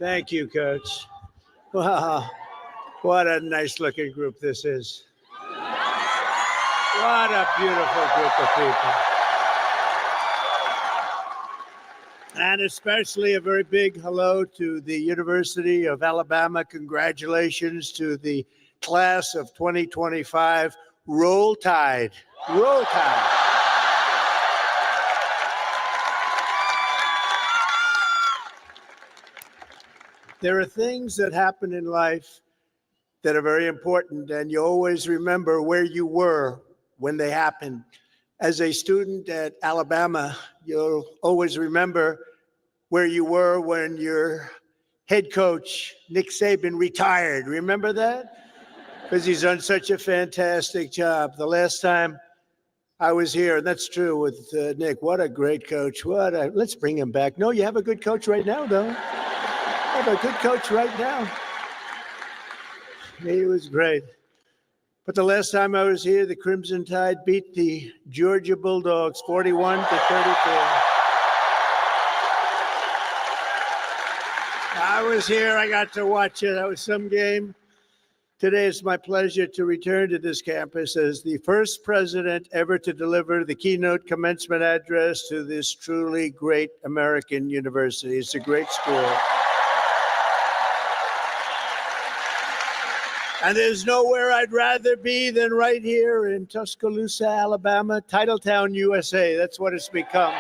Thank you, Coach. Wow, what a nice-looking group this is. What a beautiful group of people. And especially a very big hello to the University of Alabama. Congratulations to the class of 2025. Roll Tide. Roll Tide. There are things that happen in life that are very important, and you always remember where you were when they happened. As a student at Alabama, you'll always remember where you were when your head coach, Nick Saban, retired. Remember that? Because he's done such a fantastic job. The last time I was here, and that's true with Nick, what a great coach. Let's bring him back. No, you have a good coach right now, though. You have a good coach right now. He was great. But the last time I was here, the Crimson Tide beat the Georgia Bulldogs 41-34. I was here. I got to watch it. That was some game. Today, it's my pleasure to return to this campus as the first president ever to deliver the keynote commencement address to this truly great American university. It's a great school. And there's nowhere I'd rather be than right here in Tuscaloosa, Alabama, Titletown, USA. That's what it's become.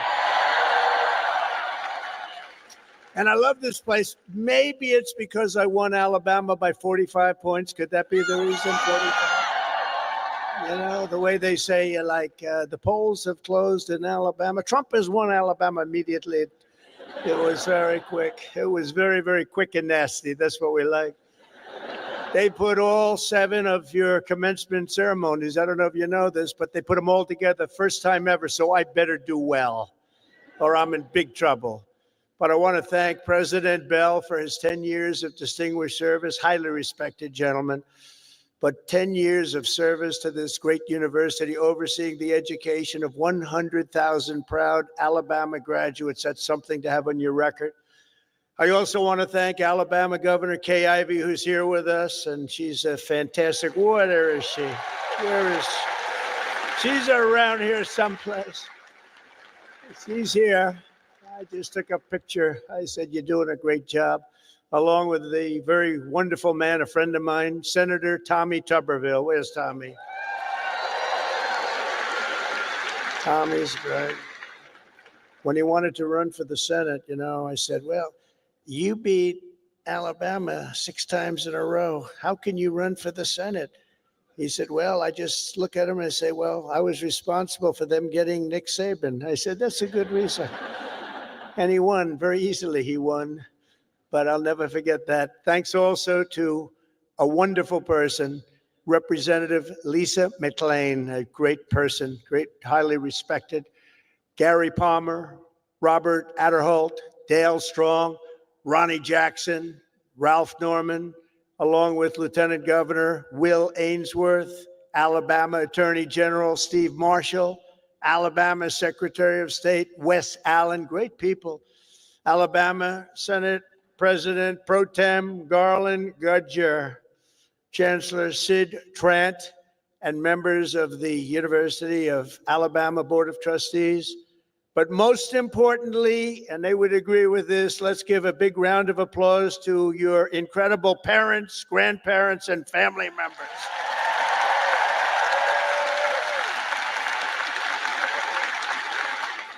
And I love this place. Maybe it's because I won Alabama by 45 points. Could that be the reason? 45? You know, the way they say, the polls have closed in Alabama. Trump has won Alabama immediately. It was very quick. It was very, very quick and nasty. That's what we like. They put all 7 of your commencement ceremonies. I don't know if you know this, but they put them all together first time ever. So I better do well or I'm in big trouble. But I want to thank President Bell for his 10 years of distinguished service, highly respected gentleman, but 10 years of service to this great university, overseeing the education of 100,000 proud Alabama graduates. That's something to have on your record. I also want to thank Alabama Governor Kay Ivey, who's here with us, and she's a fantastic. Where is she? Where is she? She's around here someplace. She's here. I just took a picture. I said, you're doing a great job, along with the very wonderful man, a friend of mine, Senator Tommy Tuberville. Where's Tommy? Tommy's great. When he wanted to run for the Senate, I said, well, you beat Alabama 6 times in a row. How can you run for the Senate? He said, well, I just look at him and I say, well, I was responsible for them getting Nick Saban. I said, that's a good reason. And he won very easily. He won, but I'll never forget that. Thanks also to a wonderful person, Representative Lisa McLean, a great person, great, highly respected. Gary Palmer, Robert Adderholt, Dale Strong, Ronnie Jackson, Ralph Norman, along with Lieutenant Governor Will Ainsworth, Alabama Attorney General Steve Marshall, Alabama Secretary of State Wes Allen, great people, Alabama Senate President Pro Tem Garland Gudger, Chancellor Sid Trant, and members of the University of Alabama Board of Trustees. But most importantly, and they would agree with this, let's give a big round of applause to your incredible parents, grandparents, and family members.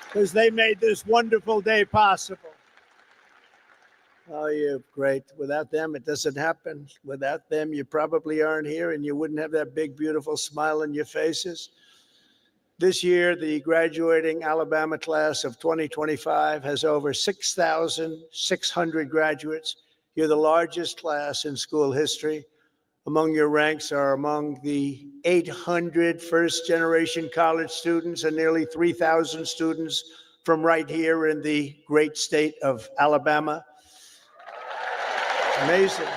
Because they made this wonderful day possible. Oh, you're great. Without them, it doesn't happen. Without them, you probably aren't here, and you wouldn't have that big, beautiful smile on your faces. This year, the graduating Alabama class of 2025 has over 6,600 graduates. You're the largest class in school history. Among your ranks are among the 800 first-generation college students and nearly 3,000 students from right here in the great state of Alabama. Amazing.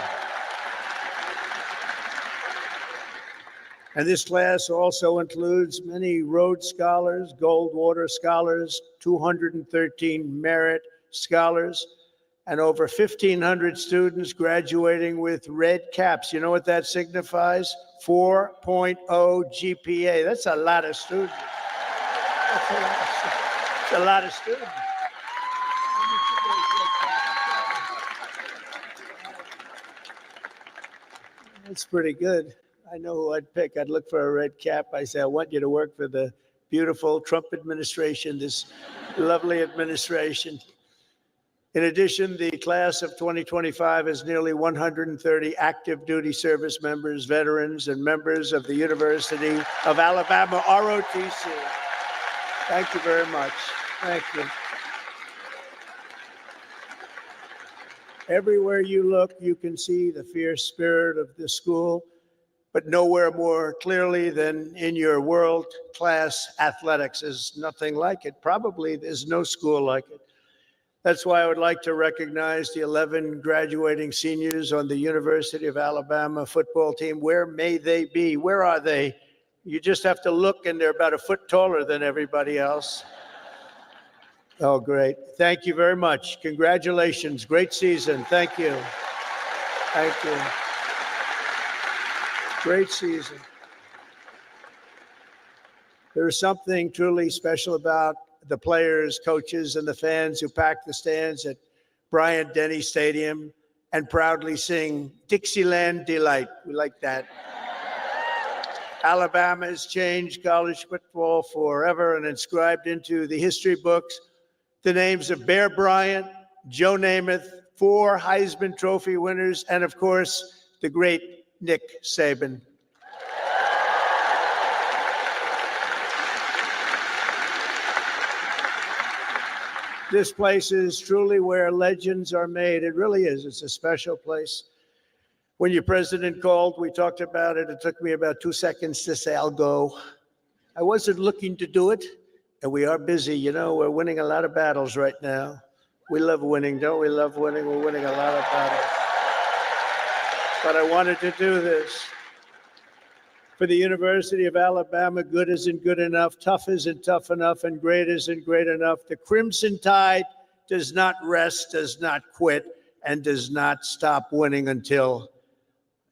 And this class also includes many Rhodes Scholars, Goldwater Scholars, 213 Merit Scholars, and over 1,500 students graduating with red caps. You know what that signifies? 4.0 GPA. That's a lot of students. That's a lot of students. That's pretty good. I know who I'd pick. I'd look for a red cap. I say, I want you to work for the beautiful Trump administration, this lovely administration. In addition, the class of 2025 has nearly 130 active duty service members, veterans, and members of the University of Alabama, ROTC. Thank you very much. Thank you. Everywhere you look, you can see the fierce spirit of the school, but nowhere more clearly than in your world-class athletics. There's nothing like it. Probably there's no school like it. That's why I would like to recognize the 11 graduating seniors on the University of Alabama football team. Where may they be? Where are they? You just have to look, and they're about a foot taller than everybody else. Oh, great. Thank you very much. Congratulations. Great season. Thank you. Thank you. Great season. There is something truly special about the players, coaches, and the fans who pack the stands at Bryant-Denny Stadium and proudly sing Dixieland Delight. We like that. Alabama has changed college football forever and inscribed into the history books the names of Bear Bryant, Joe Namath, 4 Heisman Trophy winners, and of course, the great Nick Saban. This place is truly where legends are made. It really is. It's a special place. When your president called, we talked about it. It took me about 2 seconds to say, I'll go. I wasn't looking to do it. And we are busy. You know, we're winning a lot of battles right now. We love winning, don't we? Love winning. We're winning a lot of battles. But I wanted to do this. For the University of Alabama, good isn't good enough, tough isn't tough enough, and great isn't great enough. The Crimson Tide does not rest, does not quit, and does not stop winning until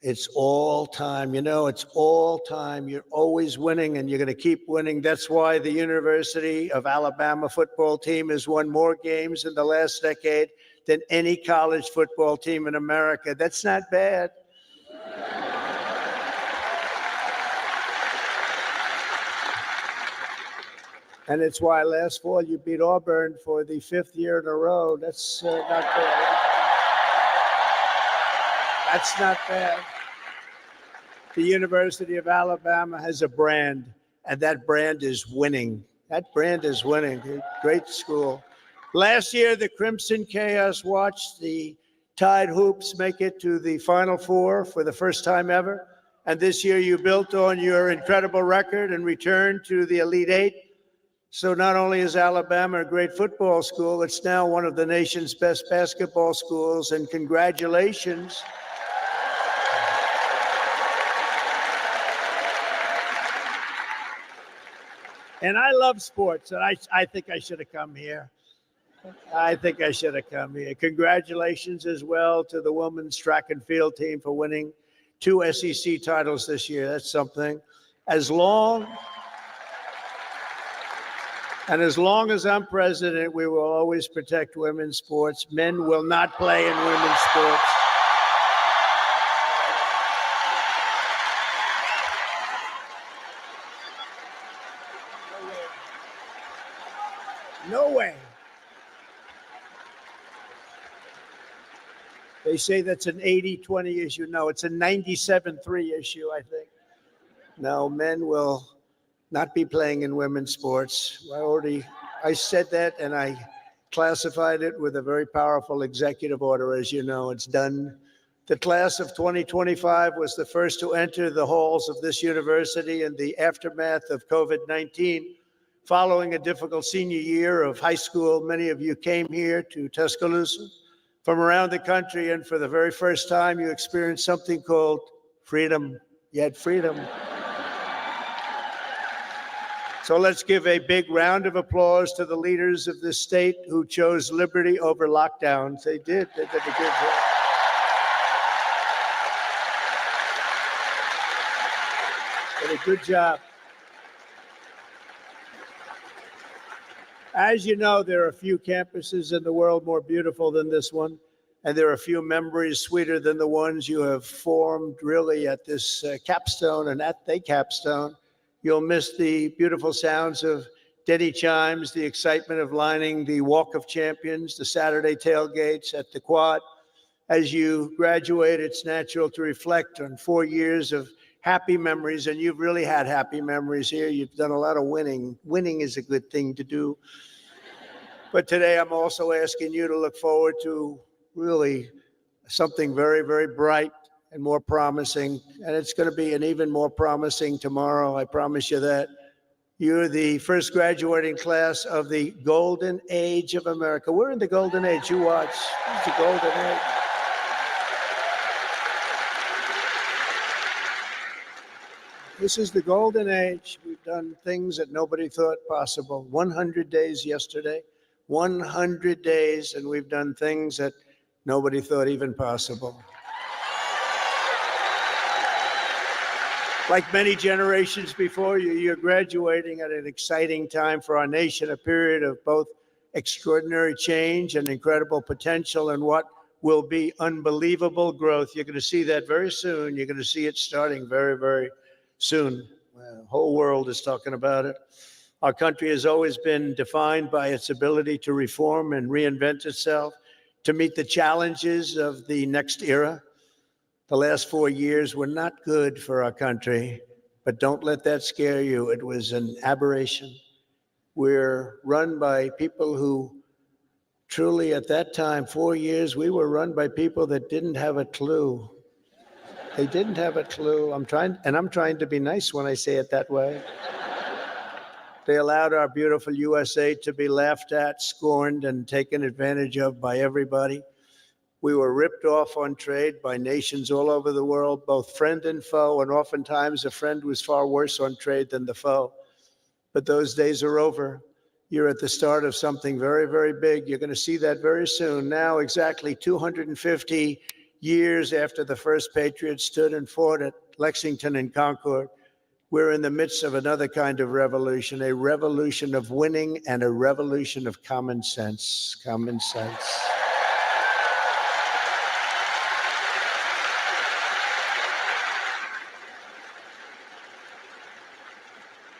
it's all time. You know, it's all time. You're always winning, and you're going to keep winning. That's why the University of Alabama football team has won more games in the last decade than any college football team in America. That's not bad. And it's why last fall you beat Auburn for the 5th year in a row. That's not bad. That's not bad. The University of Alabama has a brand, and that brand is winning. That brand is winning. Great school. Last year, the Crimson Chaos watched the Tide Hoops make it to the Final Four for the first time ever. And this year, you built on your incredible record and returned to the Elite Eight. So not only is Alabama a great football school, it's now one of the nation's best basketball schools, and congratulations. And I love sports, and I think I should have come here. I think I should have come here. Congratulations as well to the women's track and field team for winning 2 SEC titles this year. That's something. As long And as long as I'm president, we will always protect women's sports. Men will not play in women's sports. No way. They say that's an 80-20 issue. No, it's a 97-3 issue, I think. No, men will not be playing in women's sports. I said that, and I classified it with a very powerful executive order. As you know, it's done. The class of 2025 was the first to enter the halls of this university in the aftermath of COVID-19. Following a difficult senior year of high school, many of you came here to Tuscaloosa from around the country, and for the very first time, you experienced something called freedom. You had freedom. So let's give a big round of applause to the leaders of this state who chose liberty over lockdowns. They did. They did a good job. Did a good job. As you know, there are a few campuses in the world more beautiful than this one, and there are a few memories sweeter than the ones you have formed really at this capstone and at the capstone. You'll miss the beautiful sounds of Denny chimes, the excitement of lining the Walk of Champions, the Saturday tailgates at the Quad. As you graduate, it's natural to reflect on 4 years of happy memories, and you've really had happy memories here. You've done a lot of winning. Winning is a good thing to do. But today I'm also asking you to look forward to really something very, very bright and more promising. And it's going to be an even more promising tomorrow. I promise you that. You're the first graduating class of the golden age of America. We're in the golden age. You watch. It's the golden age. This is the golden age. We've done things that nobody thought possible. 100 days yesterday, 100 days, and we've done things that nobody thought even possible. Like many generations before you, you're graduating at an exciting time for our nation, a period of both extraordinary change and incredible potential and what will be unbelievable growth. You're going to see that very soon. You're going to see it starting very, very soon. The whole world is talking about it. Our country has always been defined by its ability to reform and reinvent itself to meet the challenges of the next era. The last 4 years were not good for our country, but don't let that scare you. It was an aberration. We're run by people who truly, at that time, 4 years, we were run by people that didn't have a clue. They didn't have a clue. I'm trying to be nice when I say it that way. They allowed our beautiful USA to be laughed at, scorned, and taken advantage of by everybody. We were ripped off on trade by nations all over the world, both friend and foe, and oftentimes a friend was far worse on trade than the foe. But those days are over. You're at the start of something very, very big. You're going to see that very soon. Now, exactly 250 years after the first patriots stood and fought at Lexington and Concord, we're in the midst of another kind of revolution, a revolution of winning and a revolution of common sense. Common sense.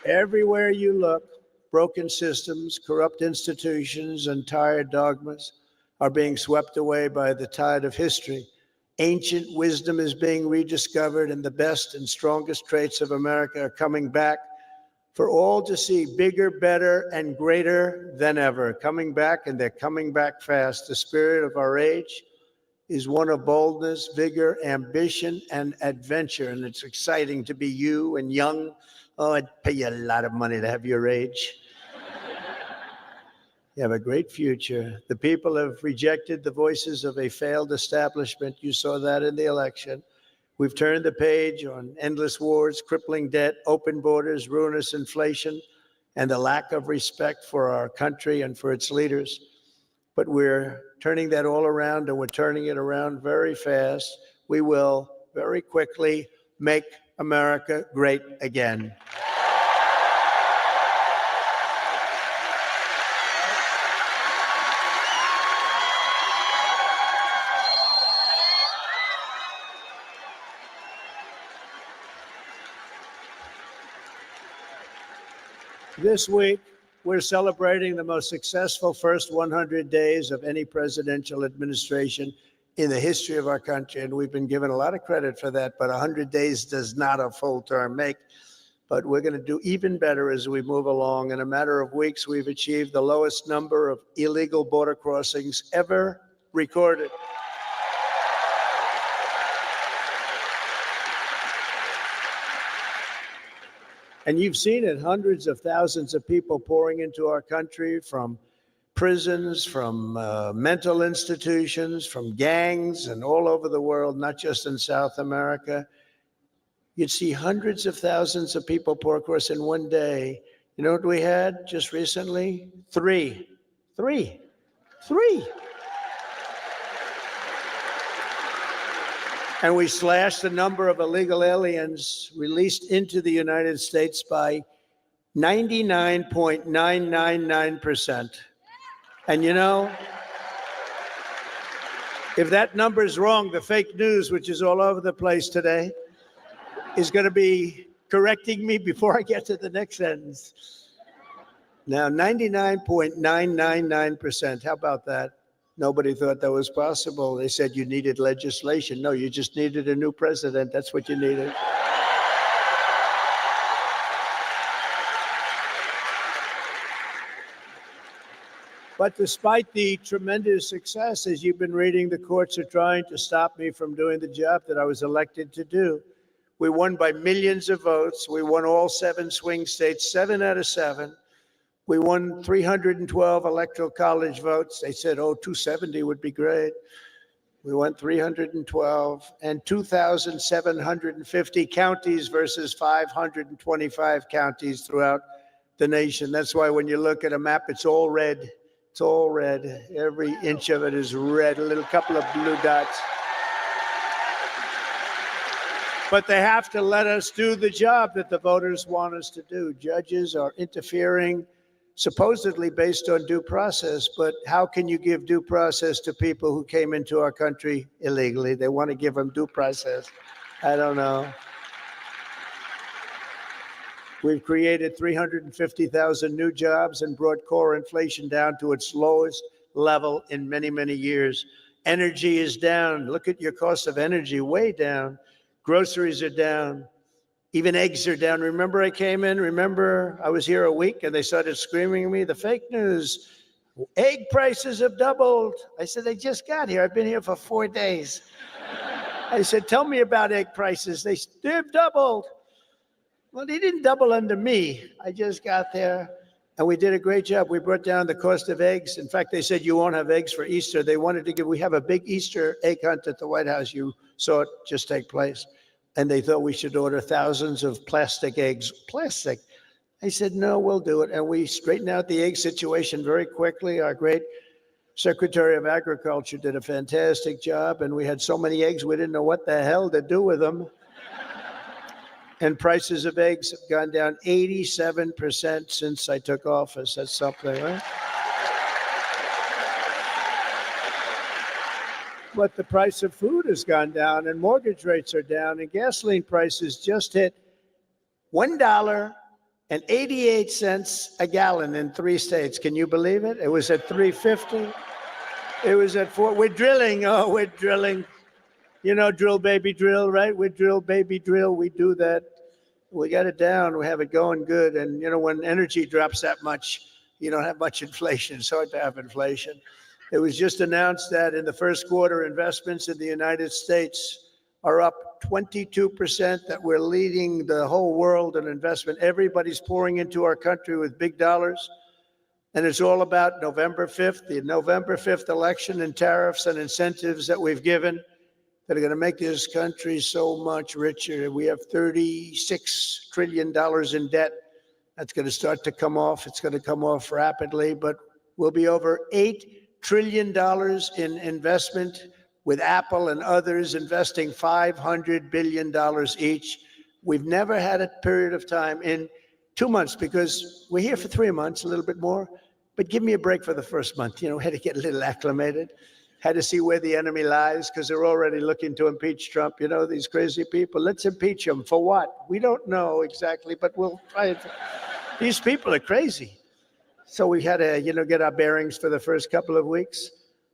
Everywhere you look, broken systems, corrupt institutions, and tired dogmas are being swept away by the tide of history. Ancient wisdom is being rediscovered, and the best and strongest traits of America are coming back for all to see, bigger, better, and greater than ever. Coming back, and they're coming back fast. The spirit of our age is one of boldness, vigor, ambition, and adventure, and it's exciting to be you and young. Oh, I'd pay you a lot of money to have your age. You have a great future. The people have rejected the voices of a failed establishment. You saw that in the election. We've turned the page on endless wars, crippling debt, open borders, ruinous inflation, and the lack of respect for our country and for its leaders. But we're turning that all around, and we're turning it around very fast. We will very quickly make America great again. This week, we're celebrating the most successful first 100 days of any presidential administration in the history of our country. And we've been given a lot of credit for that, but 100 days does not a full term make. But we're going to do even better as we move along. In a matter of weeks, we've achieved the lowest number of illegal border crossings ever recorded. And you've seen it, hundreds of thousands of people pouring into our country from prisons, from mental institutions, from gangs, and all over the world, not just in South America. You'd see hundreds of thousands of people pour across in one day. You know what we had just recently? Three. And we slashed the number of illegal aliens released into the United States by 99.999%. And you know, if that number is wrong, the fake news, which is all over the place today, is going to be correcting me before I get to the next sentence. Now, 99.999%. How about that? Nobody thought that was possible. They said you needed legislation. No, you just needed a new president. That's what you needed. But despite the tremendous success, as you've been reading, the courts are trying to stop me from doing the job that I was elected to do. We won by millions of votes. We won all 7 swing states, 7 out of 7. We won 312 electoral college votes. They said, oh, 270 would be great. We won 312 and 2,750 counties versus 525 counties throughout the nation. That's why when you look at a map, it's all red. It's all red. Every inch of it is red, a little couple of blue dots. But they have to let us do the job that the voters want us to do. Judges are interfering, supposedly based on due process, but how can you give due process to people who came into our country illegally? They want to give them due process. I don't know. We've created 350,000 new jobs and brought core inflation down to its lowest level in many, many years. Energy is down. Look at your cost of energy, way down. Groceries are down. Even eggs are down. Remember I came in, I was here a week and they started screaming at me, the fake news, egg prices have doubled. I said, they just got here. I've been here for 4 days. I said, tell me about egg prices. They've doubled. Well, they didn't double under me. I just got there and we did a great job. We brought down the cost of eggs. In fact, they said you won't have eggs for Easter. They wanted to we have a big Easter egg hunt at the White House. You saw it just take place. And they thought we should order thousands of plastic eggs. Plastic. I said, no, we'll do it. And we straightened out the egg situation very quickly. Our great Secretary of Agriculture did a fantastic job. And we had so many eggs, we didn't know what the hell to do with them. And prices of eggs have gone down 87% since I took office. That's something, right? But the price of food has gone down and mortgage rates are down and gasoline prices just hit $1.88 a gallon in 3 states. Can you believe it? It was at $3.50. It was at $4. We're drilling. Oh, we're drilling. You know, drill, baby, drill, right? We drill, baby, drill. We do that. We got it down. We have it going good. And, you know, when energy drops that much, you don't have much inflation. It's hard to have inflation. It was just announced that in the first quarter, investments in the United States are up 22%, that we're leading the whole world in investment. Everybody's pouring into our country with big dollars. And it's all about November 5th, the November 5th election and tariffs and incentives that we've given that are going to make this country so much richer. We have $36 trillion in debt. That's going to start to come off. It's going to come off rapidly, but we'll be over $8 trillion in investment, with Apple and others investing $500 billion each. We've never had a period of time in 2 months, because we're here for 3 months, a little bit more, but give me a break for the first month. You know, had to get a little acclimated, had to see where the enemy lies, because they're already looking to impeach Trump. You know, these crazy people. Let's impeach him. For what? We don't know exactly, but we'll try it. These people are crazy. So we had to, get our bearings for the first couple of weeks.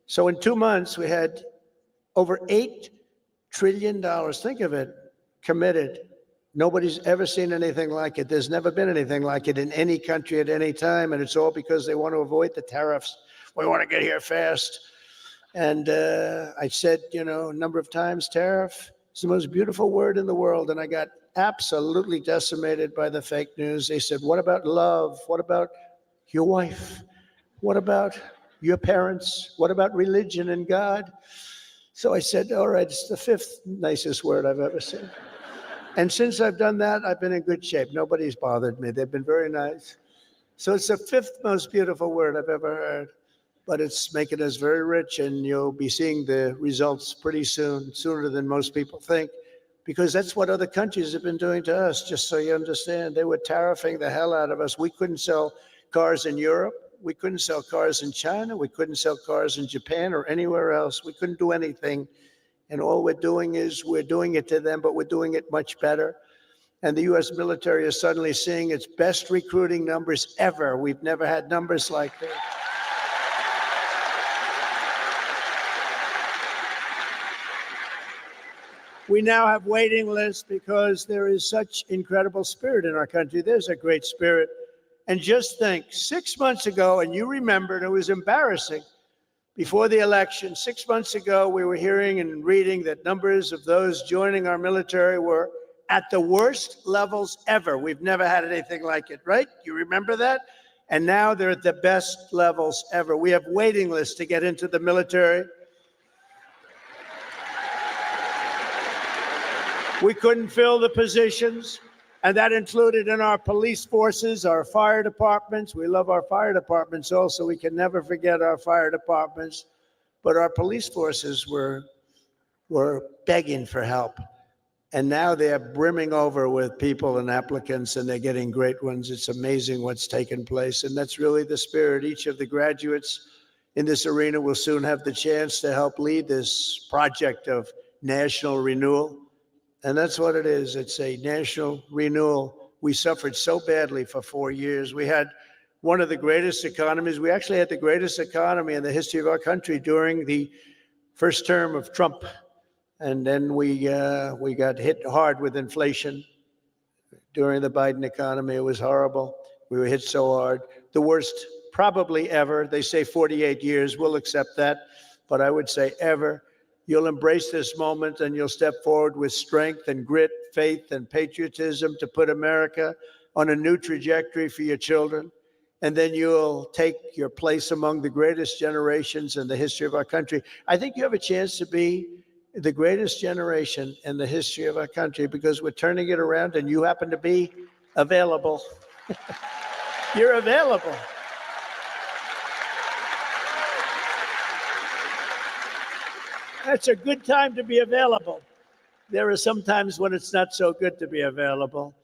So in 2 months, we had over $8 trillion. Think of it, committed. Nobody's ever seen anything like it. There's never been anything like it in any country at any time. And it's all because they want to avoid the tariffs. We want to get here fast. And I said, a number of times, tariff is the most beautiful word in the world. And I got absolutely decimated by the fake news. They said, what about love? What about your wife? What about your parents? What about religion and God? So I said, all right, it's the 5th nicest word I've ever seen. And since I've done that, I've been in good shape. Nobody's bothered me. They've been very nice. So it's the 5th most beautiful word I've ever heard. But it's making us very rich, and you'll be seeing the results pretty soon, sooner than most people think, because that's what other countries have been doing to us, just so you understand. They were tariffing the hell out of us. We couldn't sell cars in Europe. We couldn't sell cars in China. We couldn't sell cars in Japan or anywhere else. We couldn't do anything. And all we're doing is we're doing it to them, but we're doing it much better. And the U.S. military is suddenly seeing its best recruiting numbers ever. We've never had numbers like this. We now have waiting lists because there is such incredible spirit in our country. There's a great spirit. And just think, 6 months ago, and you remember, and it was embarrassing, before the election, 6 months ago, we were hearing and reading that numbers of those joining our military were at the worst levels ever. We've never had anything like it, right? You remember that? And now they're at the best levels ever. We have waiting lists to get into the military. We couldn't fill the positions, and that included in our police forces, our fire departments. We love our fire departments also. We can never forget our fire departments. But our police forces were begging for help. And now they're brimming over with people and applicants, and they're getting great ones. It's amazing what's taken place. And that's really the spirit. Each of the graduates in this arena will soon have the chance to help lead this project of national renewal. And that's what it is. It's a national renewal. We suffered so badly for 4 years. We had one of the greatest economies. We actually had the greatest economy in the history of our country during the first term of Trump. And then we got hit hard with inflation during the Biden economy. It was horrible. We were hit so hard. The worst probably ever. They say 48 years. We'll accept that. But I would say ever. You'll embrace this moment and you'll step forward with strength and grit, faith and patriotism to put America on a new trajectory for your children. And then you'll take your place among the greatest generations in the history of our country. I think you have a chance to be the greatest generation in the history of our country because we're turning it around and you happen to be available. You're available. It's a good time to be available. There are some times when it's not so good to be available,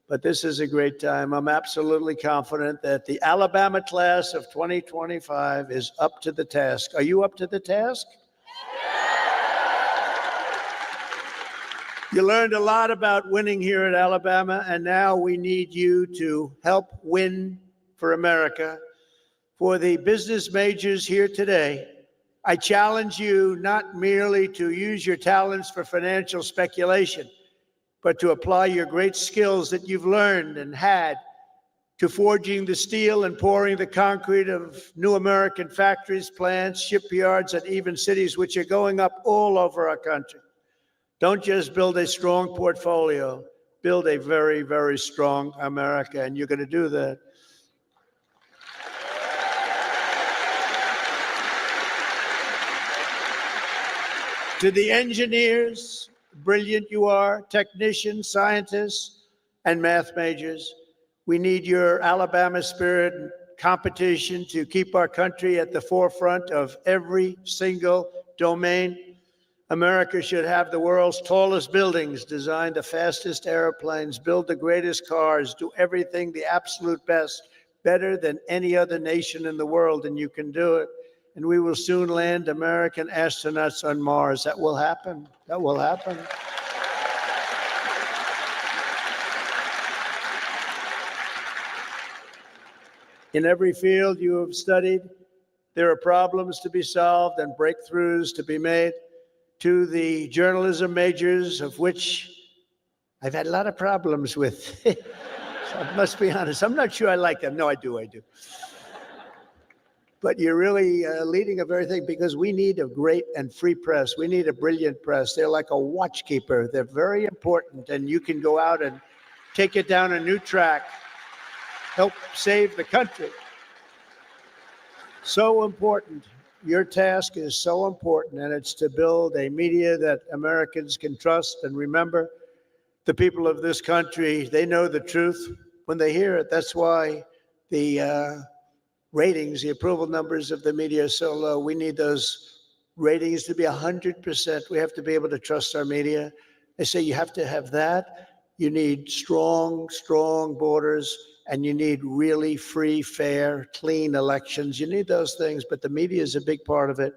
but this is a great time. I'm absolutely confident that the Alabama class of 2025 is up to the task. Are you up to the task? You learned a lot about winning here at Alabama, and now we need you to help win for America. For the business majors here today, I challenge you not merely to use your talents for financial speculation, but to apply your great skills that you've learned and had to forging the steel and pouring the concrete of new American factories, plants, shipyards, and even cities, which are going up all over our country. Don't just build a strong portfolio, build a very, very strong America, and you're going to do that. To the engineers, brilliant you are, technicians, scientists, and math majors, we need your Alabama spirit and competition to keep our country at the forefront of every single domain. America should have the world's tallest buildings, design the fastest airplanes, build the greatest cars, do everything the absolute best, better than any other nation in the world, and you can do it. And we will soon land American astronauts on Mars. That will happen. That will happen. In every field you have studied, there are problems to be solved and breakthroughs to be made. To the journalism majors, of which I've had a lot of problems with. So I must be honest. I'm not sure I like them. No, I do. But you're really leading a very thing, because we need a great and free press. We need a brilliant press. They're like a watchkeeper. They're very important, and you can go out and take it down a new track, help save the country. So important. Your task is so important, and it's to build a media that Americans can trust. And remember, the people of this country, they know the truth when they hear it. That's why the ratings, the approval numbers of the media are so low. We need those ratings to be 100%. We have to be able to trust our media. They say you have to have that. You need strong borders, and you need really free, fair, clean elections. You need those things, but the media is a big part of it.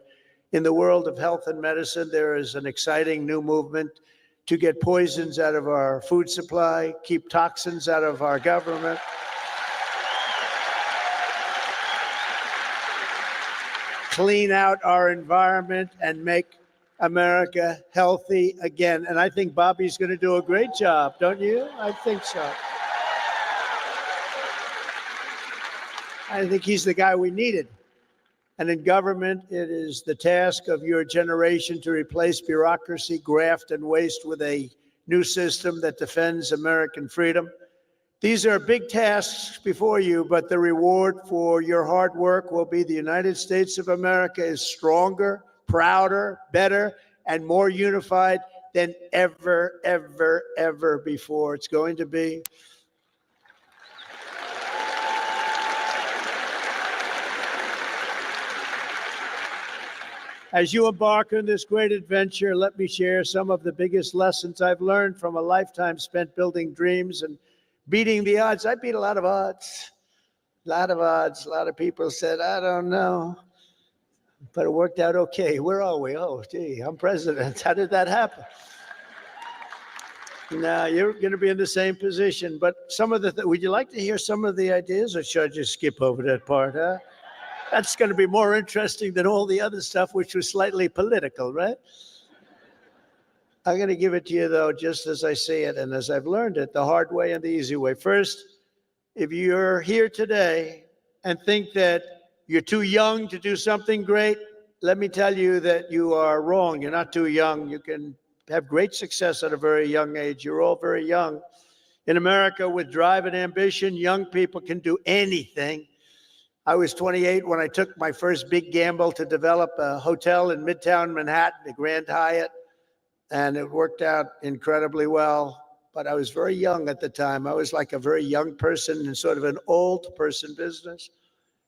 In the world of health and medicine, there is an exciting new movement to get poisons out of our food supply, keep toxins out of our government. Clean out our environment and make America healthy again. And I think Bobby's going to do a great job, don't you? I think so. I think he's the guy we needed. And in government, it is the task of your generation to replace bureaucracy, graft, and waste with a new system that defends American freedom. These are big tasks before you, but the reward for your hard work will be the United States of America is stronger, prouder, better, and more unified than ever before. It's going to be. As you embark on this great adventure, let me share some of the biggest lessons I've learned from a lifetime spent building dreams and beating the odds. I beat a lot of odds. A lot of people said, I don't know. But it worked out okay. Where are we? Oh, gee, I'm president. How did that happen? Now, you're going to be in the same position. But some of the, would you like to hear some of the ideas, or should I just skip over that part, huh? That's going to be more interesting than all the other stuff, which was slightly political, right? I'm going to give it to you, though, just as I see it and as I've learned it, the hard way and the easy way. First, if you're here today and think that you're too young to do something great, let me tell you that you are wrong. You're not too young. You can have great success at a very young age. You're all very young. In America, with drive and ambition, young people can do anything. I was 28 when I took my first big gamble to develop a hotel in Midtown Manhattan, the Grand Hyatt, and it worked out incredibly well. But I was very young at the time. I was like a very young person in sort of an old person business.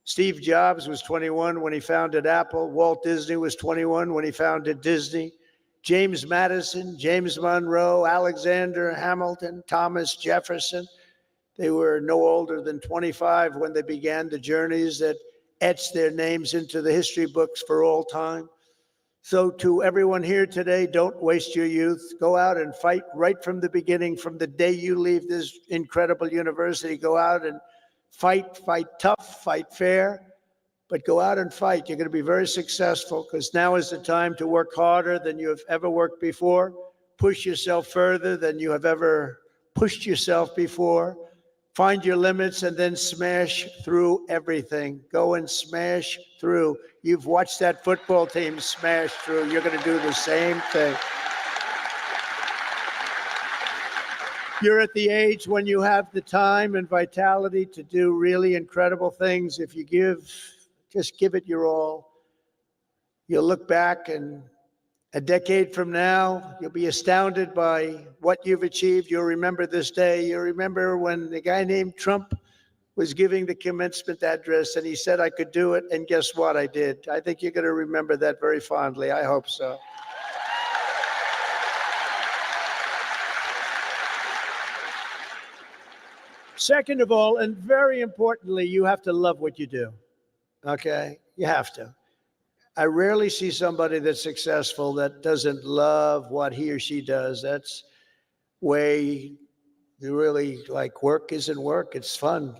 Steve Jobs was 21 when he founded Apple. Walt Disney was 21 when he founded Disney. James Madison, James Monroe, Alexander Hamilton, Thomas Jefferson. They were no older than 25 when they began the journeys that etched their names into the history books for all time. So to everyone here today, don't waste your youth. Go out and fight right from the beginning, from the day you leave this incredible university. Go out and fight tough, fight fair, but go out and fight. You're going to be very successful, because now is the time to work harder than you have ever worked before. Push yourself further than you have ever pushed yourself before. Find your limits and then smash through everything. Go and smash through. You've watched that football team smash through. You're going to do the same thing. You're at the age when you have the time and vitality to do really incredible things. If you just give it your all. You'll look back, and a decade from now, you'll be astounded by what you've achieved. You'll remember this day. You'll remember when the guy named Trump was giving the commencement address, and he said, I could do it, and guess what? I did. I think you're going to remember that very fondly. I hope so. Second of all, and very importantly, you have to love what you do, okay? You have to. I rarely see somebody that's successful that doesn't love what he or she does. That's way You really like work isn't work. It's fun.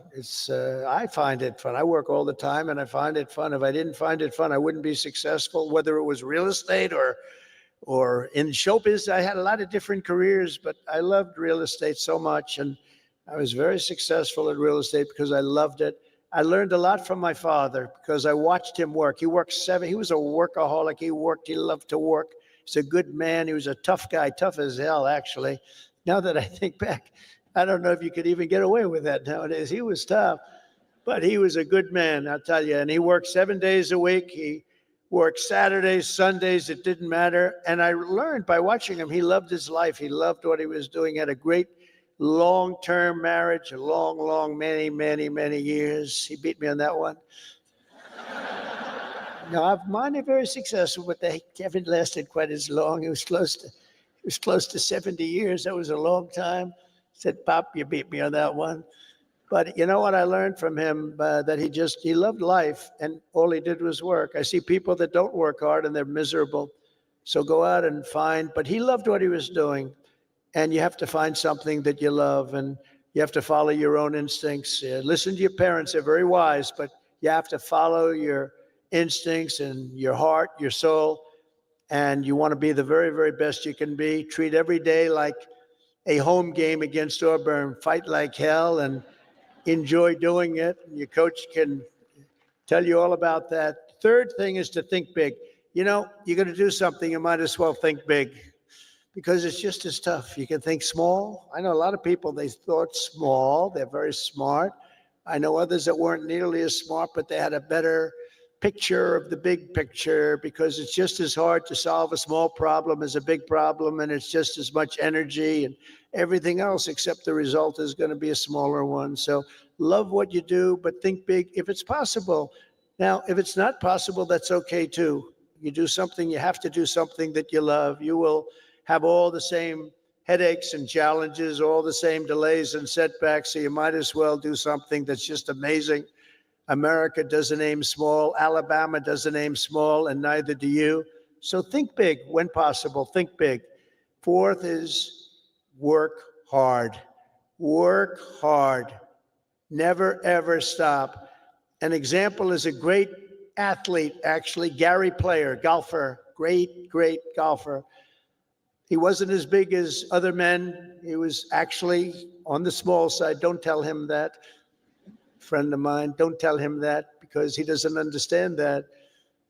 I find it fun. I work all the time and I find it fun. If I didn't find it fun, I wouldn't be successful, whether it was real estate or in showbiz. I had a lot of different careers, but I loved real estate so much. And I was very successful in real estate because I loved it. I learned a lot from my father because I watched him work. He worked he was a workaholic. He loved to work. He's a good man. He was a tough guy, tough as hell, actually. Now that I think back, I don't know if you could even get away with that nowadays. He was tough, but he was a good man, I'll tell you. And he worked 7 days a week. He worked Saturdays, Sundays, it didn't matter. And I learned by watching him, he loved his life. He loved what he was doing. He had a great long-term marriage, a long, many years. He beat me on that one. No, mine are very successful, but they haven't lasted quite as long. It was close to 70 years. That was a long time. Said, Pop, you beat me on that one. But you know what I learned from him? That he loved life, and all he did was work. I see people that don't work hard and they're miserable. So go out and find, but he loved what he was doing. And you have to find something that you love, and you have to follow your own instincts. Listen to your parents, they're very wise, but you have to follow your instincts and your heart, your soul, and you want to be the very best you can be. Treat every day like a home game against Auburn. Fight like hell and enjoy doing it. Your coach can tell you all about that. Third thing is to think big. You know, you're going to do something, you might as well think big, because it's just as tough. You can think small. I know a lot of people, they thought small. They're very smart. I know others that weren't nearly as smart, but they had a better picture of the big picture, because it's just as hard to solve a small problem as a big problem, and it's just as much energy and everything else, except the result is going to be a smaller one. So love what you do, but think big if it's possible. Now, if it's not possible, that's okay too. You do something, you have to do something that you love. You will have all the same headaches and challenges, all the same delays and setbacks, so you might as well do something that's just amazing. America doesn't aim small. Alabama doesn't aim small, and neither do you. So think big when possible. Think big. Fourth is work hard. Work hard. Never, ever stop. An example is a great athlete, actually, Gary Player, golfer, great golfer. He wasn't as big as other men. He was actually on the small side. Don't tell him that. Friend of mine, don't tell him that, because he doesn't understand that.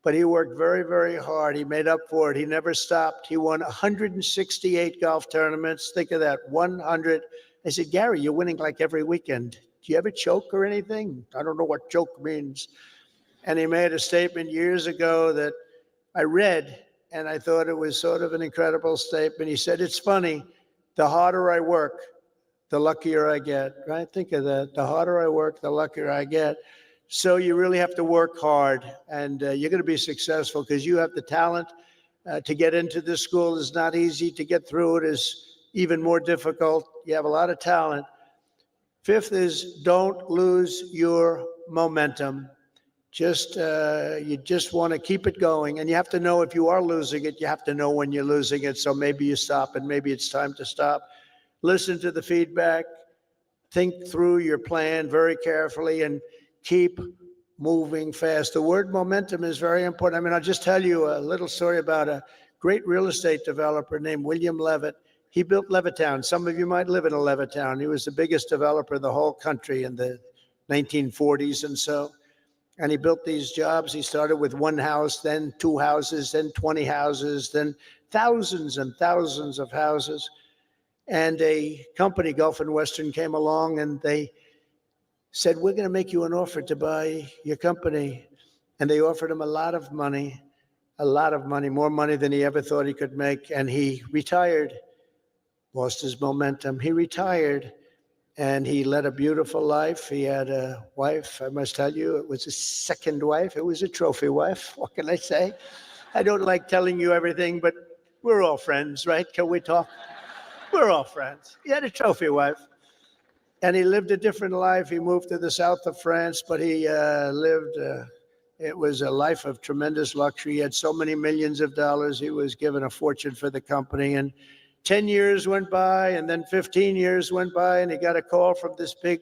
But he worked very hard. He made up for it. He never stopped. He won 168 golf tournaments. Think of that, 100. I said, Gary, you're winning like every weekend. Do you ever choke or anything? I don't know what choke means. And he made a statement years ago that I read, and I thought it was sort of an incredible statement. He said, it's funny, the harder I work, the luckier I get, right? Think of that. The harder I work, the luckier I get. So you really have to work hard, and you're going to be successful because you have the talent. To get into this school is not easy. To get through it is even more difficult. You have a lot of talent. Fifth is don't lose your momentum. You just want to keep it going, and you have to know if you are losing it. You have to know when you're losing it. So maybe you stop, and maybe it's time to stop. Listen to the feedback, think through your plan very carefully, and keep moving fast. The word momentum is very important. I mean, I'll just tell you a little story about a great real estate developer named William Levitt. He built Levittown. Some of you might live in a Levittown. He was the biggest developer in the whole country in the 1940s and so. And he built these jobs. He started with one house, then 2 houses, then 20 houses, then thousands and thousands of houses. And a company, Gulf and Western, came along and they said, we're going to make you an offer to buy your company. And they offered him a lot of money, more money than he ever thought he could make. And he retired, lost his momentum. He retired, and he led a beautiful life. He had a wife, I must tell you, it was his second wife. It was a trophy wife. What can I say? I don't like telling you everything, but we're all friends, right? Can we talk? We're all friends. He had a trophy wife, and he lived a different life. He moved to the south of France, but he it was a life of tremendous luxury. He had so many millions of dollars. He was given a fortune for the company, and 10 years went by, and then 15 years went by, and he got a call from this big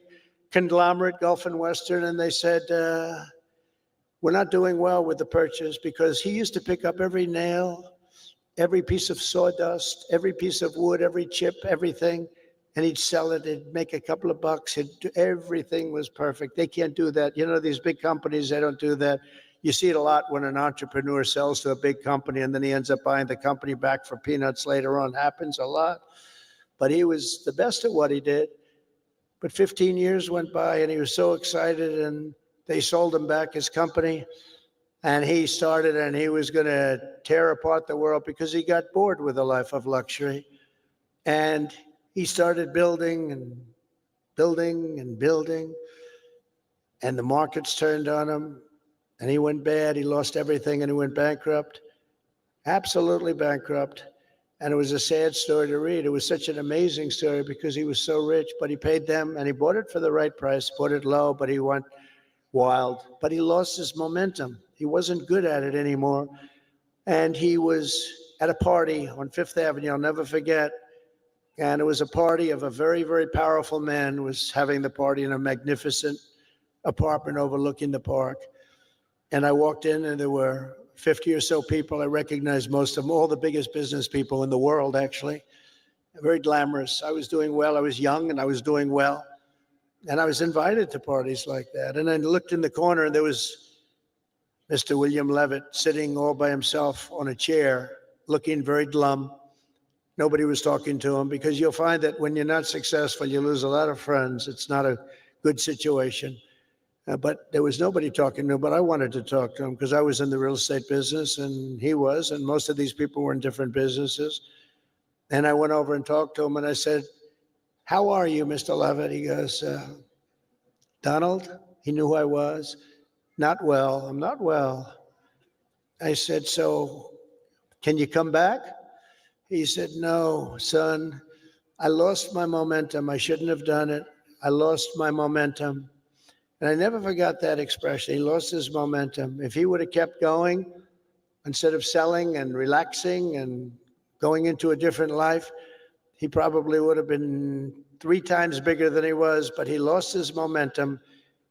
conglomerate, Gulf and Western, and they said, we're not doing well with the purchase, because he used to pick up every nail, every piece of sawdust, every piece of wood, every chip, everything, and he'd sell it. He'd make a couple of bucks. Everything was perfect. They can't do that. You know, these big companies, they don't do that. You see it a lot when an entrepreneur sells to a big company and then he ends up buying the company back for peanuts later on. Happens a lot. But he was the best at what he did. But 15 years went by and he was so excited, and they sold him back his company. And he started, and he was going to tear apart the world because he got bored with a life of luxury. And he started building and building and building. And the markets turned on him. And he went bad. He lost everything, and he went bankrupt. Absolutely bankrupt. And it was a sad story to read. It was such an amazing story because he was so rich, but he paid them, and he bought it for the right price, bought it low, but he went wild. But he lost his momentum. He wasn't good at it anymore. And he was at a party on Fifth Avenue, I'll never forget. And it was a party of a very, very powerful man who was having the party in a magnificent apartment overlooking the park. And I walked in, and there were 50 or so people. I recognized most of them, all the biggest business people in the world, actually. Very glamorous. I was doing well. I was young, and I was doing well. And I was invited to parties like that. And I looked in the corner, and there was Mr. William Levitt sitting all by himself on a chair, looking very glum. Nobody was talking to him, because you'll find that when you're not successful, you lose a lot of friends. It's not a good situation. But there was nobody talking to him, but I wanted to talk to him because I was in the real estate business, and he was, and most of these people were in different businesses. And I went over and talked to him, and I said, "How are you, Mr. Levitt?" He goes, "Donald," he knew who I was. "Not well. I'm not well." I said, "So can you come back?" He said, "No, son, I lost my momentum. I shouldn't have done it. I lost my momentum." And I never forgot that expression. He lost his momentum. If he would have kept going, instead of selling and relaxing and going into a different life, he probably would have been 3 times bigger than he was, but he lost his momentum.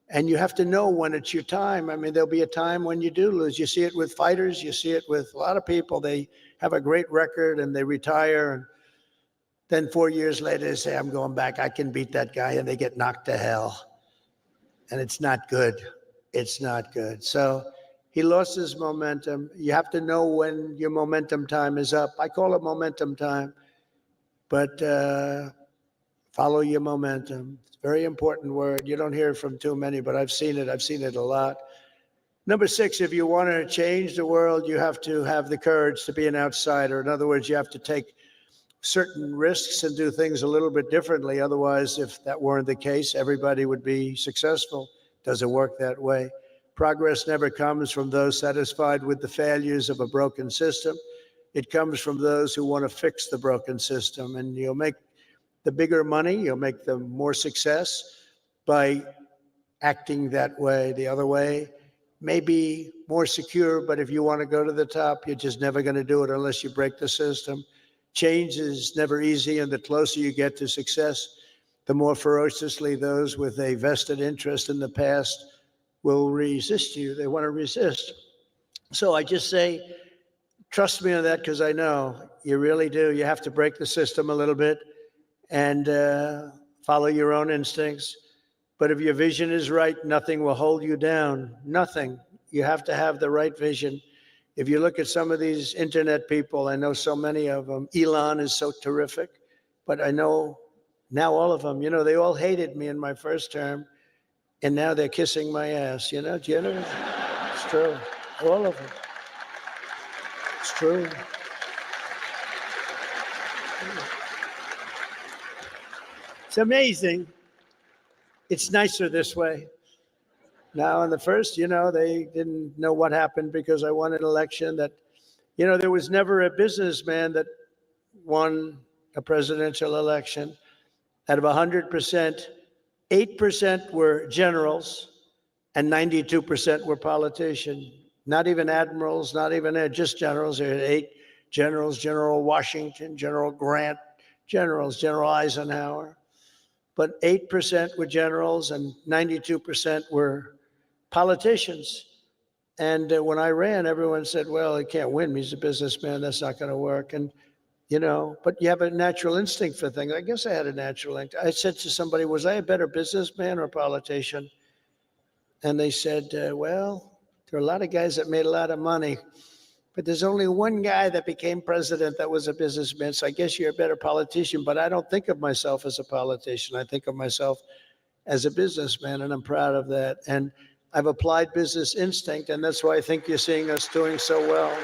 And you have to know when it's your time. I mean, there'll be a time when you do lose. You see it with fighters. You see it with a lot of people. They have a great record and they retire. And then 4 years later, they say, "I'm going back. I can beat that guy." And they get knocked to hell. And it's not good. It's not good. So he lost his momentum. You have to know when your momentum time is up. I call it momentum time. But follow your momentum. It's a very important word. You don't hear it from too many, but I've seen it. I've seen it a lot. Number 6, if you want to change the world, you have to have the courage to be an outsider. In other words, you have to take certain risks and do things a little bit differently. Otherwise, if that weren't the case, everybody would be successful. Doesn't work that way. Progress never comes from those satisfied with the failures of a broken system. It comes from those who want to fix the broken system. And you'll make the bigger money, you'll make the more success by acting that way. The other way may be more secure, but if you want to go to the top, you're just never going to do it unless you break the system. Change is never easy, and the closer you get to success, the more ferociously those with a vested interest in the past will resist you. They want to resist. So I just say, trust me on that, because I know you really do. You have to break the system a little bit and follow your own instincts. But if your vision is right, nothing will hold you down. Nothing. You have to have the right vision. If you look at some of these internet people, I know so many of them. Elon is so terrific, but I know now all of them, they all hated me in my first term, and now they're kissing my ass, do you know? It's true. All of them. It's true. It's amazing. It's nicer this way. Now, in the first, they didn't know what happened because I won an election that, there was never a businessman that won a presidential election. Out of 100%, 8% were generals and 92% were politicians. Not even admirals, not even just generals. There are generals, General Washington, General Grant, generals, General Eisenhower. But 8% were generals and 92% were politicians. And when I ran, everyone said, well, he can't win. He's a businessman. That's not going to work. And, but you have a natural instinct for things. I guess I had a natural instinct. I said to somebody, was I a better businessman or a politician? And they said, well, there are a lot of guys that made a lot of money, but there's only one guy that became president that was a businessman. So I guess you're a better politician, but I don't think of myself as a politician. I think of myself as a businessman, and I'm proud of that. And I've applied business instinct, and that's why I think you're seeing us doing so well.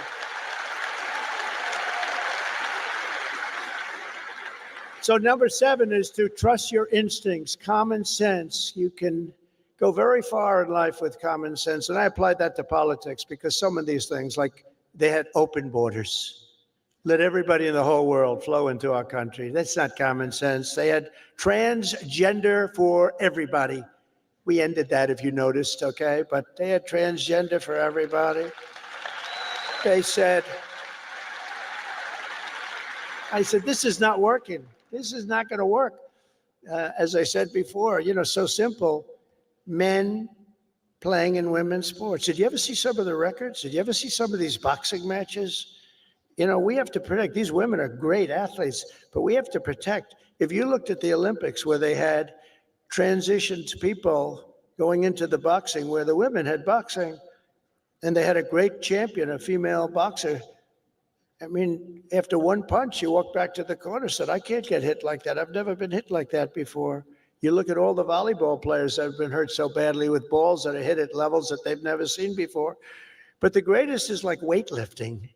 So number 7 is to trust your instincts, common sense. You can go very far in life with common sense. And I applied that to politics because some of these things, like they had open borders, let everybody in the whole world flow into our country. That's not common sense. They had transgender for everybody. We ended that, if you noticed, okay? But they had transgender for everybody. They said, I said, this is not working. This is not going to work. As I said before, so simple. Men playing in women's sports. Did you ever see some of the records? Did you ever see some of these boxing matches? We have to protect. These women are great athletes, but we have to protect. If you looked at the Olympics where they had transitioned people going into the boxing, where the women had boxing, and they had a great champion, a female boxer. I mean, after one punch, she walked back to the corner, said, I can't get hit like that. I've never been hit like that before. You look at all the volleyball players that have been hurt so badly with balls that are hit at levels that they've never seen before. But the greatest is like weightlifting.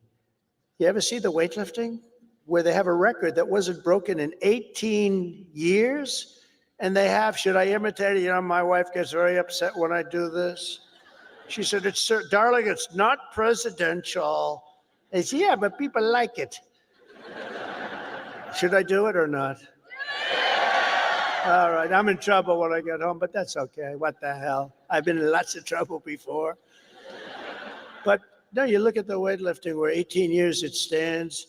You ever see the weightlifting? Where they have a record that wasn't broken in 18 years? And they have, should I imitate it? My wife gets very upset when I do this. She said, darling, it's not presidential. I said, yeah, but people like it. Should I do it or not? All right, I'm in trouble when I get home, but that's okay. What the hell? I've been in lots of trouble before. But no, you look at the weightlifting where 18 years it stands,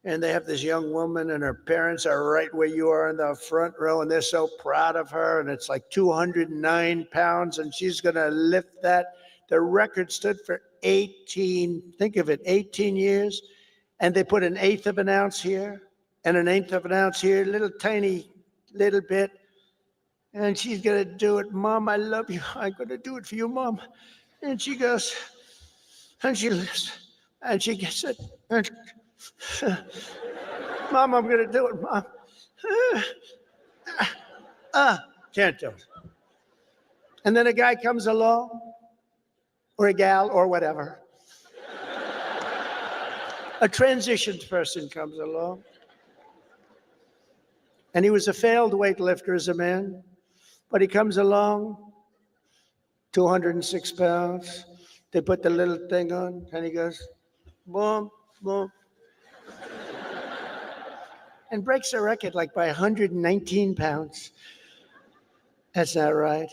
and they have this young woman, and her parents are right where you are in the front row, and they're so proud of her, and it's like 209 pounds, and she's going to lift that. The record stood for 18, think of it, 18 years, and they put an eighth of an ounce here and an eighth of an ounce here, little tiny little bit, and she's going to do it. Mom, I love you. I'm going to do it for you, Mom. And she goes, and she lifts, and she gets it, and Mom, I'm going to do it, Mom. Can't do it. And then a guy comes along, or a gal, or whatever. A transitioned person comes along. And he was a failed weightlifter as a man, but he comes along, 206 pounds. They put the little thing on, and he goes, boom, boom. And breaks the record like by 119 pounds. That's not right.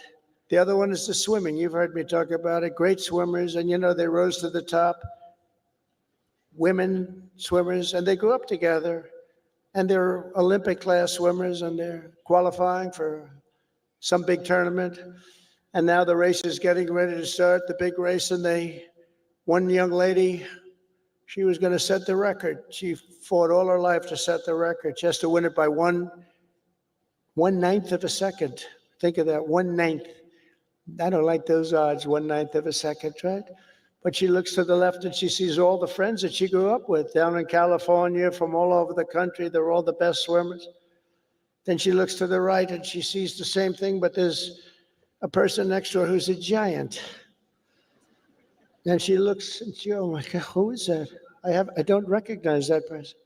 The other one is the swimming. You've heard me talk about it. Great swimmers, and they rose to the top. Women swimmers, and they grew up together. And they're Olympic class swimmers, and they're qualifying for some big tournament. And now the race is getting ready to start, the big race. And one young lady, she was going to set the record. She fought all her life to set the record. She has to win it by one ninth of a second. Think of that, 1/9. I don't like those odds, 1/9 of a second, right? But she looks to the left and she sees all the friends that she grew up with down in California, from all over the country. They're all the best swimmers. Then she looks to the right and she sees the same thing, but there's a person next to her who's a giant. And she looks and she, oh my God, who is that? I don't recognize that person.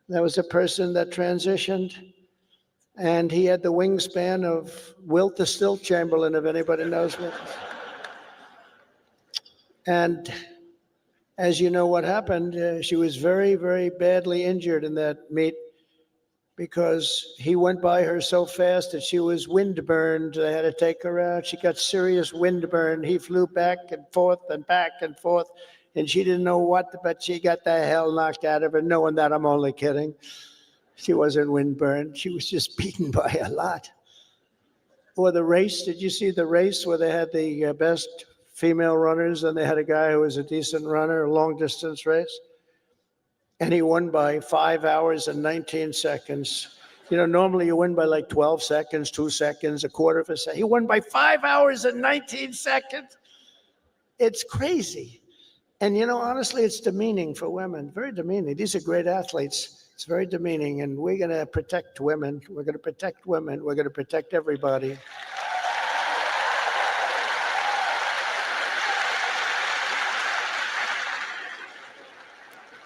That was a person that transitioned, and he had the wingspan of Wilt the Stilt Chamberlain, if anybody knows Wilt. And as you know what happened, she was very, very badly injured in that meet because he went by her so fast that she was windburned. They had to take her out. She got serious windburn. He flew back and forth and back and forth. and she didn't know what, but she got the hell knocked out of her, knowing that I'm only kidding. She wasn't windburned. She was just beaten by a lot. Or the race, did you see the race where they had the best female runners and they had a guy who was a decent runner, a long distance race? And he won by 5 hours and 19 seconds. You know, normally you win by like 12 seconds, 2 seconds, a quarter of a second. He won by 5 hours and 19 seconds. It's crazy. And, you know, honestly, it's demeaning for women, very demeaning. These are great athletes. It's very demeaning, and we're going to protect women. We're going to protect women. We're going to protect everybody.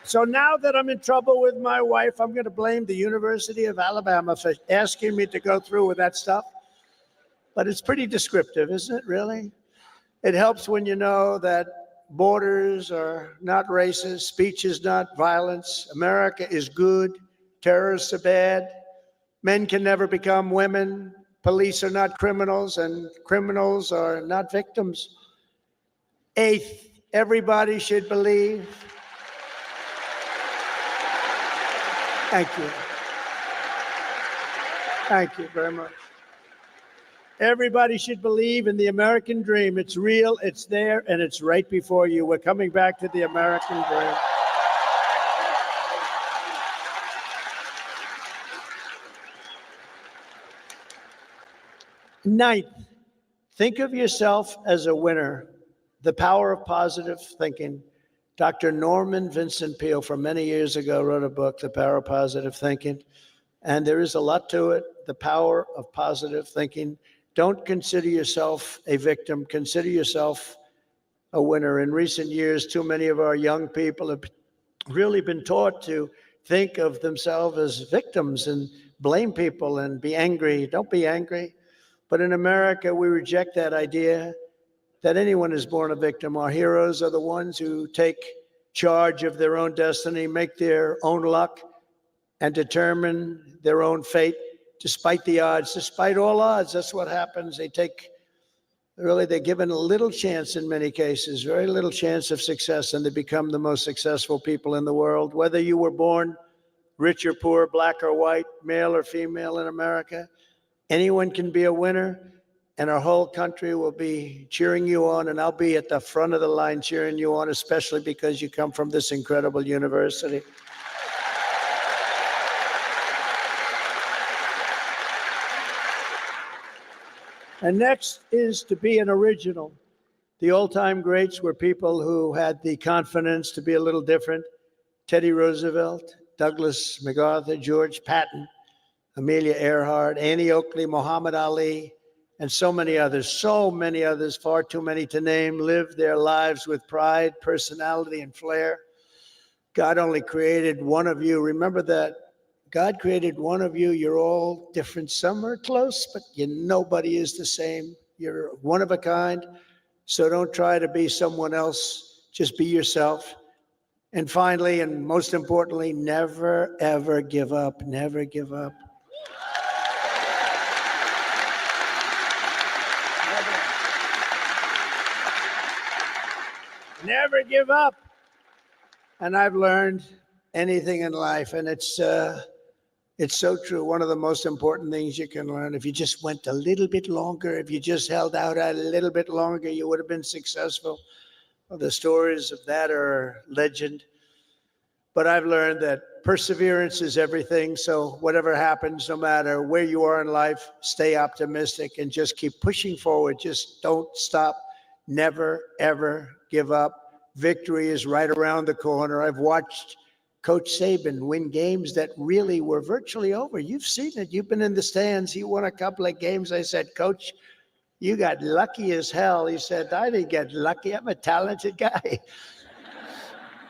So now that I'm in trouble with my wife, I'm going to blame the University of Alabama for asking me to go through with that stuff. But it's pretty descriptive, isn't it, really? It helps when you know that borders are not racist, speech is not violence, America is good, terrorists are bad, men can never become women, police are not criminals, and criminals are not victims. Eighth, everybody should believe. Thank you. Thank you very much. Everybody should believe in the American dream. It's real, it's there, and it's right before you. We're coming back to the American dream. Ninth, think of yourself as a winner. The power of positive thinking. Dr. Norman Vincent Peale, from many years ago, wrote a book, The Power of Positive Thinking. And there is a lot to it, the power of positive thinking. Don't consider yourself a victim. Consider yourself a winner. In recent years, too many of our young people have really been taught to think of themselves as victims and blame people and be angry. Don't be angry. But in America, we reject that idea that anyone is born a victim. Our heroes are the ones who take charge of their own destiny, make their own luck, and determine their own fate. Despite the odds, despite all odds, that's what happens. They're given a little chance in many cases, very little chance of success, and they become the most successful people in the world. Whether you were born rich or poor, black or white, male or female in America, anyone can be a winner, and our whole country will be cheering you on, and I'll be at the front of the line cheering you on, especially because you come from this incredible university. And next is to be an original. The old-time greats were people who had the confidence to be a little different. Teddy Roosevelt, Douglas MacArthur, George Patton, Amelia Earhart, Annie Oakley, Muhammad Ali, and so many others, far too many to name, lived their lives with pride, personality, and flair. God only created one of you. Remember that. God created one of you. You're all different. Some are close, but nobody is the same. You're one of a kind. So don't try to be someone else. Just be yourself. And finally, and most importantly, never, ever give up. Never give up. Never give up. And I've learned anything in life, and it's so true. One of the most important things you can learn, if you just went a little bit longer, if you just held out a little bit longer, you would have been successful. Well, the stories of that are legend. But I've learned that perseverance is everything. So whatever happens, no matter where you are in life, stay optimistic and just keep pushing forward. Just don't stop. Never, ever give up. Victory is right around the corner. I've watched Coach Saban win games that really were virtually over. You've seen it. You've been in the stands. He won a couple of games. I said, Coach, you got lucky as hell. He said, I didn't get lucky. I'm a talented guy.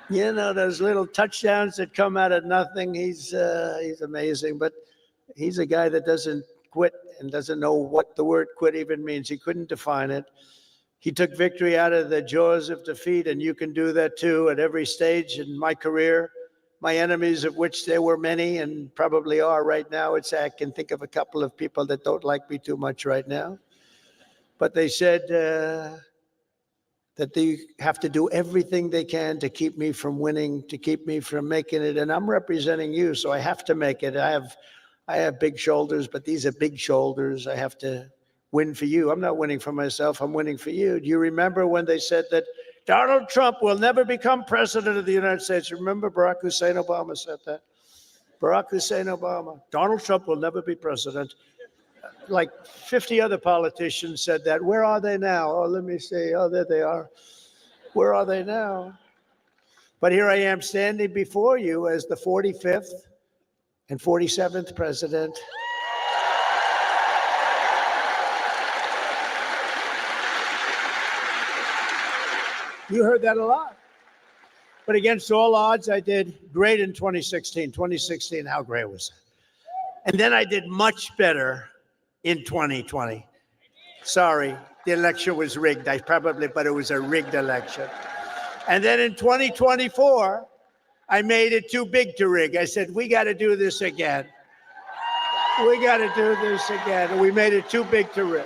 You know, those little touchdowns that come out of nothing. He's amazing. But he's a guy that doesn't quit and doesn't know what the word quit even means. He couldn't define it. He took victory out of the jaws of defeat, and you can do that too at every stage in my career. My enemies, of which there were many and probably are right now, I can think of a couple of people that don't like me too much right now. But they said, that they have to do everything they can to keep me from winning, to keep me from making it. And I'm representing you, so I have to make it. I have big shoulders, but these are big shoulders. I have to win for you. I'm not winning for myself. I'm winning for you. Do you remember when they said that Donald Trump will never become president of the United States? Remember Barack Hussein Obama said that? Barack Hussein Obama. Donald Trump will never be president. Like 50 other politicians said that. Where are they now? Oh, let me see. Oh, there they are. Where are they now? But here I am standing before you as the 45th and 47th president. You heard that a lot. But against all odds, I did great in 2016. 2016, how great was it? And then I did much better in 2020. Sorry, the election was rigged. But it was a rigged election. And then in 2024, I made it too big to rig. I said, we got to do this again. We got to do this again. And we made it too big to rig.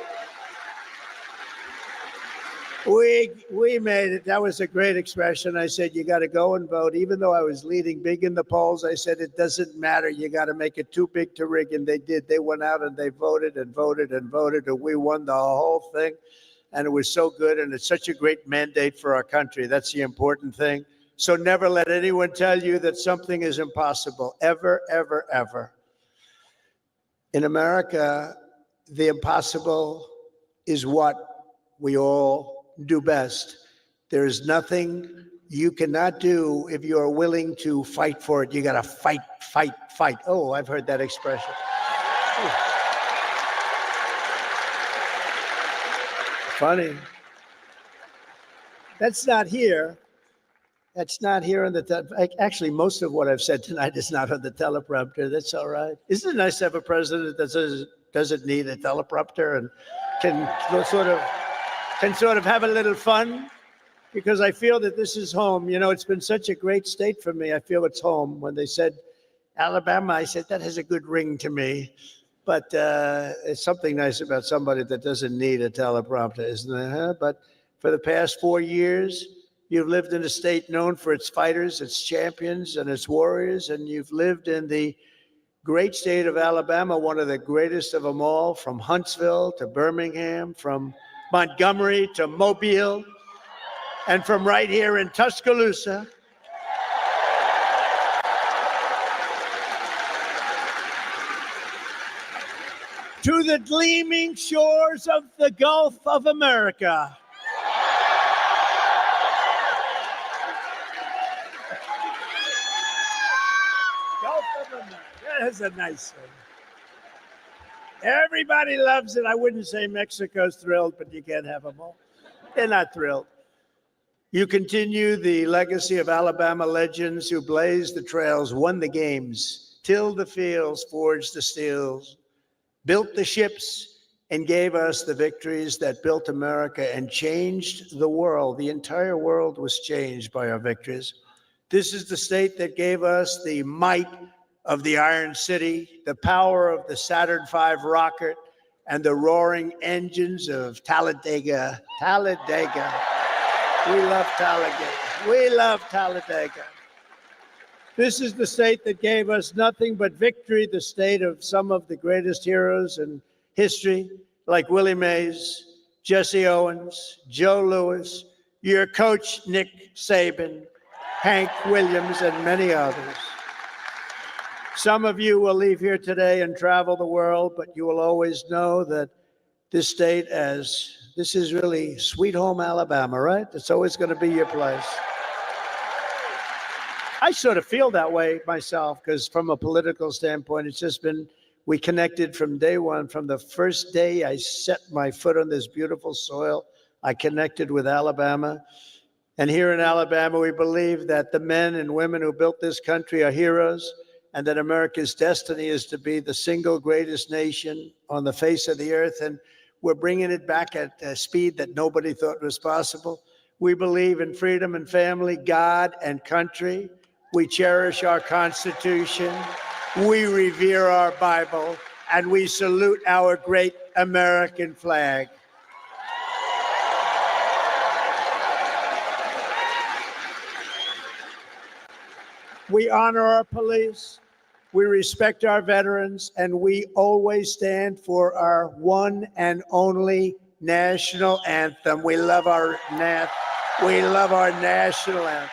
We made it. That was a great expression. I said, you got to go and vote. Even though I was leading big in the polls, I said, it doesn't matter. You got to make it too big to rig. And they did. They went out and they voted and voted and voted. And we won the whole thing. And it was so good. And it's such a great mandate for our country. That's the important thing. So never let anyone tell you that something is impossible. Ever, ever, ever. In America, the impossible is what we all do best. There is nothing you cannot do if you are willing to fight for it. You got to fight, fight, fight. Oh, I've heard that expression. Funny. That's not here. That's not here on the actually, most of what I've said tonight is not on the teleprompter. That's all right. Isn't it nice to have a president that doesn't need a teleprompter and can sort of have a little fun? Because I feel that this is home. You know, it's been such a great state for me. I feel it's home. When they said Alabama, I said, that has a good ring to me. But it's something nice about somebody that doesn't need a teleprompter, isn't it? Huh? But for the past 4 years, you've lived in a state known for its fighters, its champions, and its warriors. And you've lived in the great state of Alabama, one of the greatest of them all, from Huntsville to Birmingham, from Montgomery to Mobile, and from right here in Tuscaloosa. To the gleaming shores of the Gulf of America. Gulf of America. That's a nice thing. Everybody loves it. I wouldn't say Mexico's thrilled, but you can't have them all. They're not thrilled. You continue the legacy of Alabama legends who blazed the trails, won the games, tilled the fields, forged the steels, built the ships, and gave us the victories that built America and changed the world. The entire world was changed by our victories. This is the state that gave us the might of the Iron City, the power of the Saturn V rocket, and the roaring engines of Talladega. Talladega. We love Talladega. We love Talladega. This is the state that gave us nothing but victory, the state of some of the greatest heroes in history, like Willie Mays, Jesse Owens, Joe Louis, your coach, Nick Saban, Hank Williams, and many others. Some of you will leave here today and travel the world, but you will always know that this state this is really sweet home Alabama, right? It's always going to be your place. I sort of feel that way myself, because from a political standpoint, it's just been, we connected from day one. From the first day I set my foot on this beautiful soil, I connected with Alabama. And here in Alabama, we believe that the men and women who built this country are heroes, and that America's destiny is to be the single greatest nation on the face of the earth. And we're bringing it back at a speed that nobody thought was possible. We believe in freedom and family, God and country. We cherish our Constitution. We revere our Bible, and we salute our great American flag. We honor our police. We respect our veterans, and we always stand for our one and only national anthem. We love our national anthem.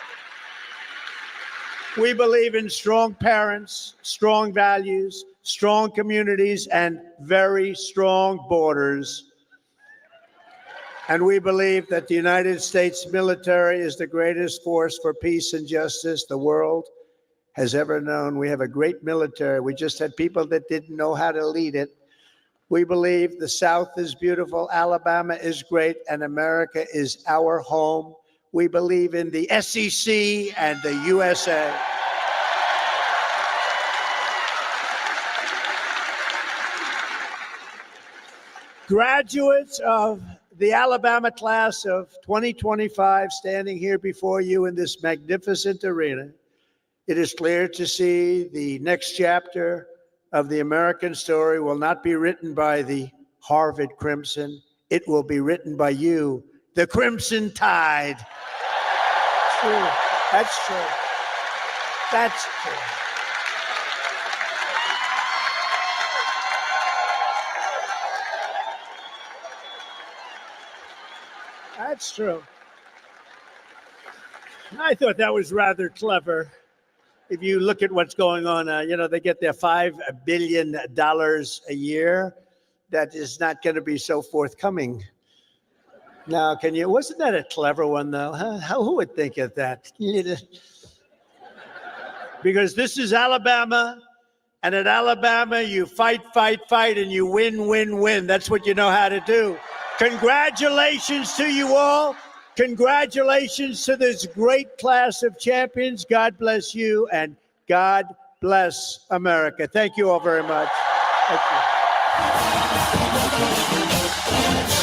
We believe in strong parents, strong values, strong communities, and very strong borders. And we believe that the United States military is the greatest force for peace and justice the world has ever known. We have a great military. We just had people that didn't know how to lead it. We believe the South is beautiful, Alabama is great, and America is our home. We believe in the SEC and the USA. Graduates of the Alabama class of 2025 standing here before you in this magnificent arena, it is clear to see the next chapter of the American story will not be written by the Harvard Crimson. It will be written by you, the Crimson Tide. True. That's true. That's true. That's true. I thought that was rather clever. If you look at what's going on, they get their $5 billion a year. That is not going to be so forthcoming. Now, wasn't that a clever one, though? Huh? Who would think of that? Because this is Alabama, and at Alabama, you fight, and you win. That's what you know how to do. Congratulations to you all. Congratulations to this great class of champions. God bless you, and God bless America. Thank you all very much. Thank you.